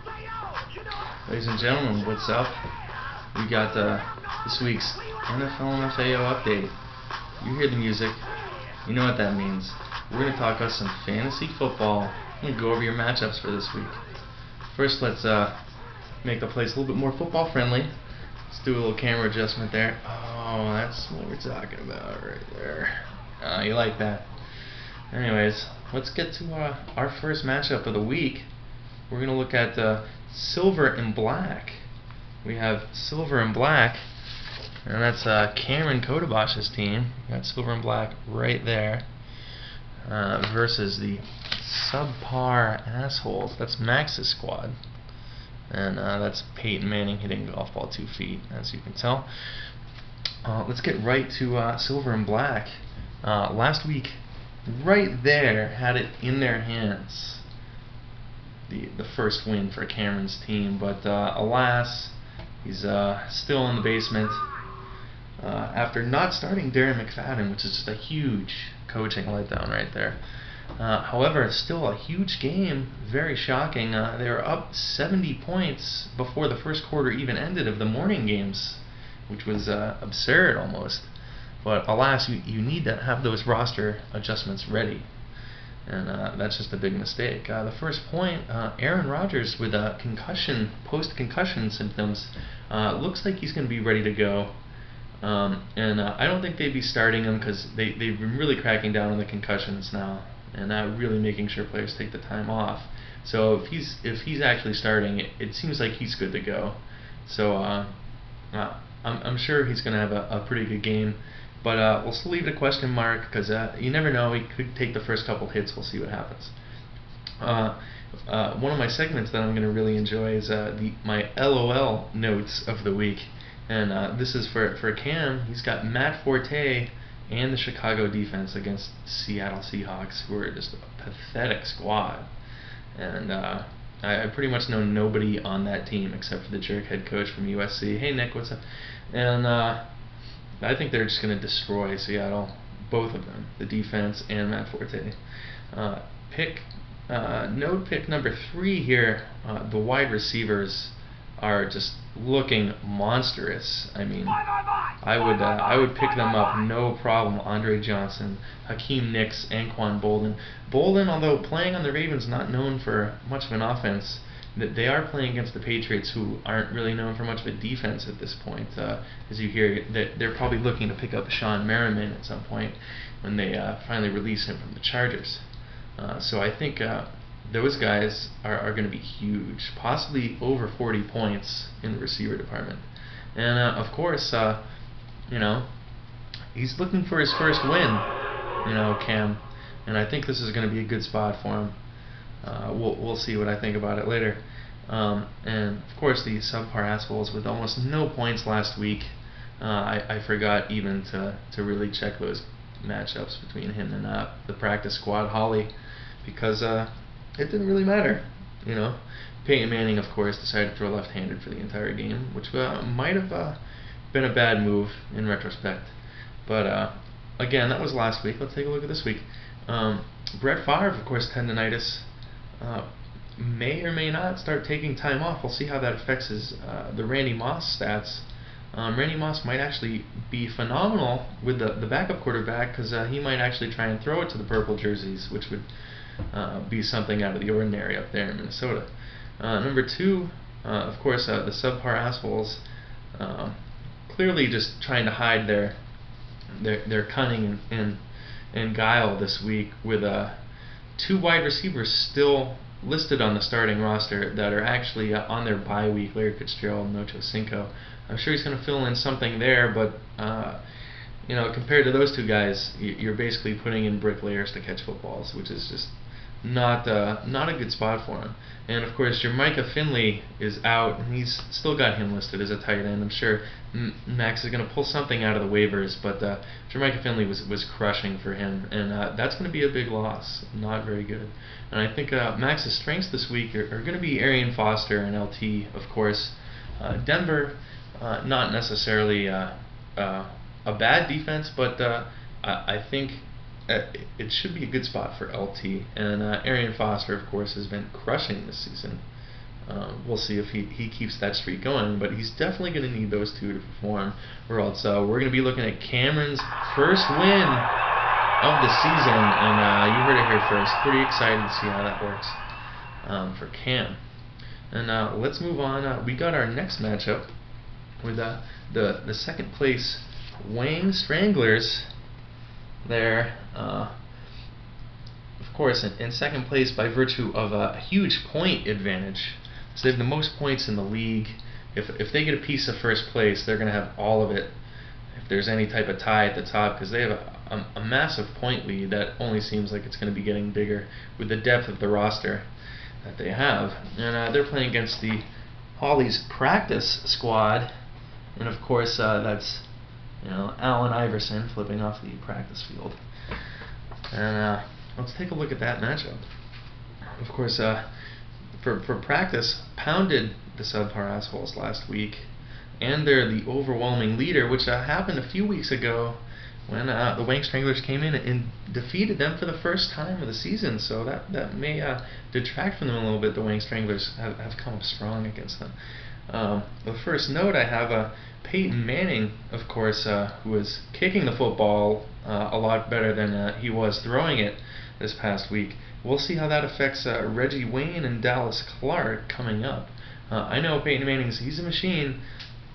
Ladies and gentlemen, what's up? We got this week's NFL MFAO update. You hear the music, you know what that means. We're going to talk about some fantasy football. I'm going to go over your matchups for this week. First, let's make the place a little bit more football friendly. Let's do a little camera adjustment there. Oh, that's what we're talking about right there. You like that. Anyways, let's get to our first matchup of the week. We're going to look at silver and black. We have silver and black, and that's Cameron Kodabosh's team. We got silver and black right there versus the subpar assholes. That's Max's squad. And that's Peyton Manning hitting golf ball 2 feet, as you can tell. Let's get right to silver and black. Last week, right there, had it in their hands. The first win for Cameron's team, but alas, he's still in the basement after not starting Darren McFadden, which is just a huge coaching letdown right there. However, still a huge game, very shocking. They were up 70 points before the first quarter even ended of the morning games, which was absurd almost. But alas, you need to have those roster adjustments ready. And that's just a big mistake. The first point, Aaron Rodgers with concussion, post-concussion symptoms, looks like he's going to be ready to go. And I don't think they'd be starting him because they've been really cracking down on the concussions now, and really making sure players take the time off. So if he's actually starting, it seems like he's good to go. So I'm sure he's going to have a pretty good game. But we'll still leave it a question mark because you never know. He could take the first couple hits. We'll see what happens. One of my segments that I'm going to really enjoy is my LOL notes of the week. And this is for Cam. He's got Matt Forte and the Chicago defense against Seattle Seahawks, who are just a pathetic squad. And I pretty much know nobody on that team except for the jerk head coach from USC. Hey, Nick, what's up? And I think they're just going to destroy Seattle, both of them, the defense and Matt Forte. Node pick number 3 here, the wide receivers are just looking monstrous. I mean, I would pick them up no problem. Andre Johnson, Hakeem Nicks, Anquan Bolden. Bolden, although playing on the Ravens, not known for much of an offense, that they are playing against the Patriots, who aren't really known for much of a defense at this point. As you hear, that they're probably looking to pick up Sean Merriman at some point when they finally release him from the Chargers. So I think those guys are going to be huge, possibly over 40 points in the receiver department. And of course, he's looking for his first win, Cam. And I think this is going to be a good spot for him. We'll see what I think about it later. And of course, the subpar assholes with almost no points last week. I forgot even to really check those matchups between him and the practice squad, Holly, because it didn't really matter. Peyton Manning, of course, decided to throw left-handed for the entire game, which might have been a bad move in retrospect. But again, that was last week. Let's take a look at this week. Brett Favre, of course, tendonitis. May or may not start taking time off. We'll see how that affects the Randy Moss stats. Randy Moss might actually be phenomenal with the backup quarterback because he might actually try and throw it to the purple jerseys, which would be something out of the ordinary up there in Minnesota. Number 2, of course, the subpar assholes, clearly just trying to hide their cunning and guile this week with 2 wide receivers still listed on the starting roster that are actually on their bye week, Larry Fitzgerald and Ocho Cinco. I'm sure he's going to fill in something there, but compared to those 2 guys, you're basically putting in bricklayers to catch footballs, which is just not a good spot for him. And of course, Jermichael Finley is out, and he's still got him listed as a tight end. I'm sure Max is going to pull something out of the waivers, but Jermichael Finley was crushing for him, and that's going to be a big loss. Not very good. And I think Max's strengths this week are going to be Arian Foster and LT, of course. Denver, not necessarily a bad defense, but I think it should be a good spot for LT. And Arian Foster, of course, has been crushing this season. We'll see if he keeps that streak going, but he's definitely going to need those two to perform, or else we're going to be looking at Cameron's first win of the season, and you heard it here first. Pretty excited to see how that works for Cam. And let's move on. We got our next matchup with the second place Wang Stranglers there. Of course, in second place by virtue of a huge point advantage. So they have the most points in the league. If they get a piece of first place, they're going to have all of it if there's any type of tie at the top, because they have a massive point lead that only seems like it's going to be getting bigger with the depth of the roster that they have. And they're playing against the Holly's practice squad, and of course that's Allen Iverson flipping off the practice field. And let's take a look at that matchup. Of course, for practice, pounded the subpar assholes last week, and they're the overwhelming leader, which happened a few weeks ago when the Wang Stranglers came in and defeated them for the first time of the season. So that may detract from them a little bit. The Wang Stranglers have come up strong against them. The first note I have, Peyton Manning, of course, who was kicking the football a lot better than he was throwing it this past week. We'll see how that affects Reggie Wayne and Dallas Clark coming up. I know Peyton Manning's, he's a machine,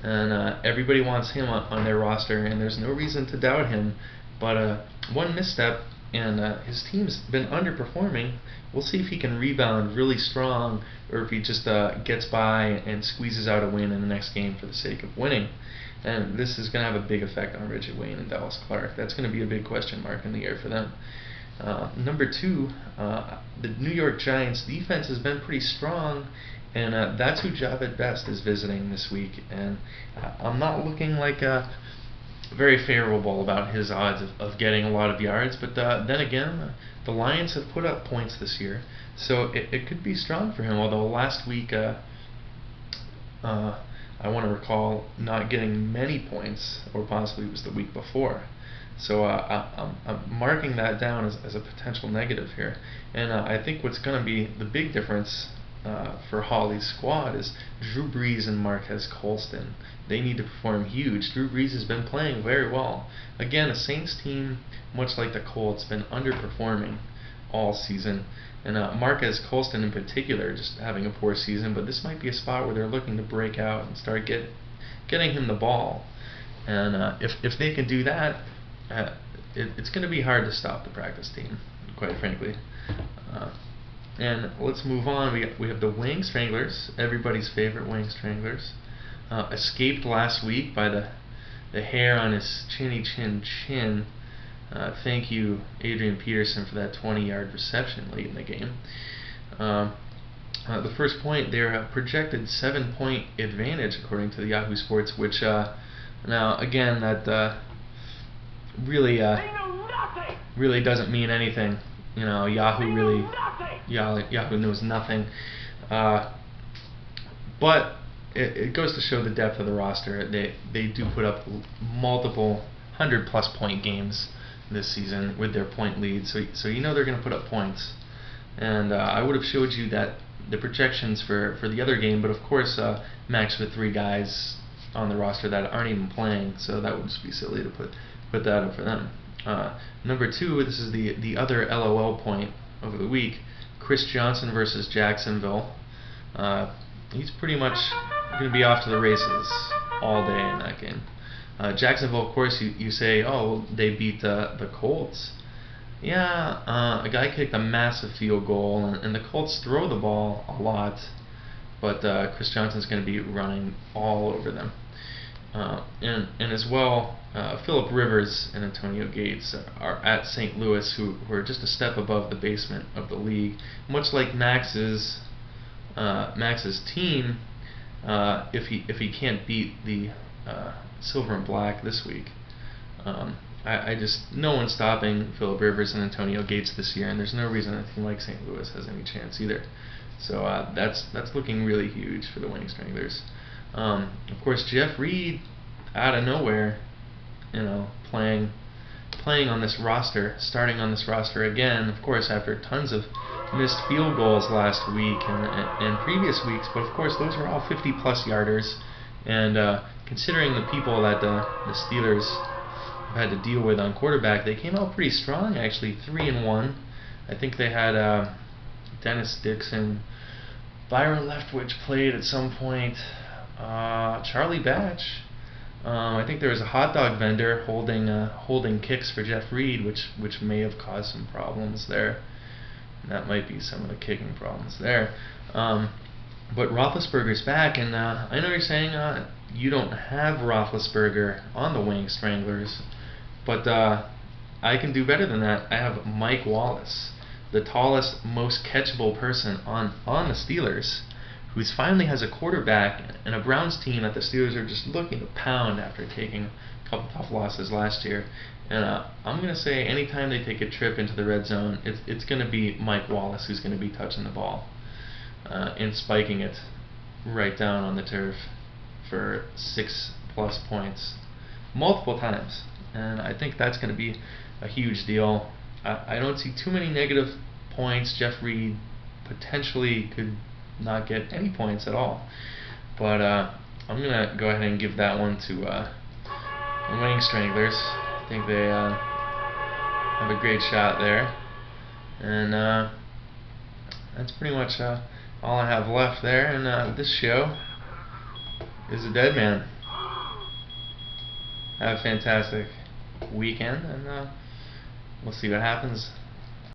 and everybody wants him on their roster, and there's no reason to doubt him. But one misstep, and his team's been underperforming. We'll see if he can rebound really strong, or if he just gets by and squeezes out a win in the next game for the sake of winning. And this is going to have a big effect on Reggie Wayne and Dallas Clark. That's going to be a big question mark in the air for them. Number two, the New York Giants defense has been pretty strong, and that's who Javed Best is visiting this week. And I'm not looking like very favorable about his odds of getting a lot of yards, but then again, the Lions have put up points this year, so it could be strong for him. Although last week, I want to recall not getting many points, or possibly it was the week before. So I'm marking that down as a potential negative here. And I think what's going to be the big difference for Holly's squad is Drew Brees and Marquez Colston. They need to perform huge. Drew Brees has been playing very well. Again, a Saints team, much like the Colts, been underperforming all season. And Marquez Colston in particular just having a poor season, but this might be a spot where they're looking to break out and start getting him the ball. And if they can do that, it's going to be hard to stop the practice team, quite frankly. And let's move on. We have the Wang Stranglers, everybody's favorite Wang Stranglers. Escaped last week by the hair on his chinny chin. Thank you, Adrian Peterson, for that 20-yard reception late in the game. The first point, they're projected 7-point advantage according to the Yahoo Sports, which now again that really doesn't mean anything. Yahoo Yahoo knows nothing. But it goes to show the depth of the roster. They do put up multiple 100+ point games this season with their point lead. So they're going to put up points. And I would have showed you that the projections for the other game, but of course Max with 3 guys on the roster that aren't even playing, so that would just be silly to put that up for them. Number 2, this is the other LOL point over the week. Chris Johnson versus Jacksonville. He's pretty much going to be off to the races all day in that game. Jacksonville, of course, you say, oh, they beat the Colts. Yeah, a guy kicked a massive field goal, and the Colts throw the ball a lot, but Chris Johnson's going to be running all over them. And as well, Phillip Rivers and Antonio Gates are at St. Louis, who are just a step above the basement of the league. Much like Max's team, if he can't beat the Silver and Black this week. No one's stopping Phillip Rivers and Antonio Gates this year, and there's no reason a team like St. Louis has any chance either. So that's looking really huge for the Wang Stranglers. Of course, Jeff Reed, out of nowhere, playing on this roster, starting on this roster again. Of course, after tons of missed field goals last week and previous weeks, but of course those were all 50-plus yarders. And considering the people that the Steelers had to deal with on quarterback, they came out pretty strong actually, 3-1. I think they had Dennis Dixon, Byron Leftwich played at some point, Charlie Batch. I think there was a hot dog vendor holding kicks for Jeff Reed, which may have caused some problems there. And that might be some of the kicking problems there. But Roethlisberger's back, and I know you're saying you don't have Roethlisberger on the Wing Stranglers, but I can do better than that. I have Mike Wallace, the tallest, most catchable person on the Steelers, who finally has a quarterback and a Browns team that the Steelers are just looking to pound after taking a couple tough losses last year. And I'm going to say anytime they take a trip into the red zone, it's going to be Mike Wallace who's going to be touching the ball and spiking it right down on the turf for 6+ points multiple times. And I think that's going to be a huge deal. I don't see too many negative points. Jeff Reed potentially could not get any points at all. But I'm going to go ahead and give that one to the Wing Stranglers. I think they have a great shot there. And that's pretty much all I have left there. And this show is a dead man. Have a fantastic weekend, and we'll see what happens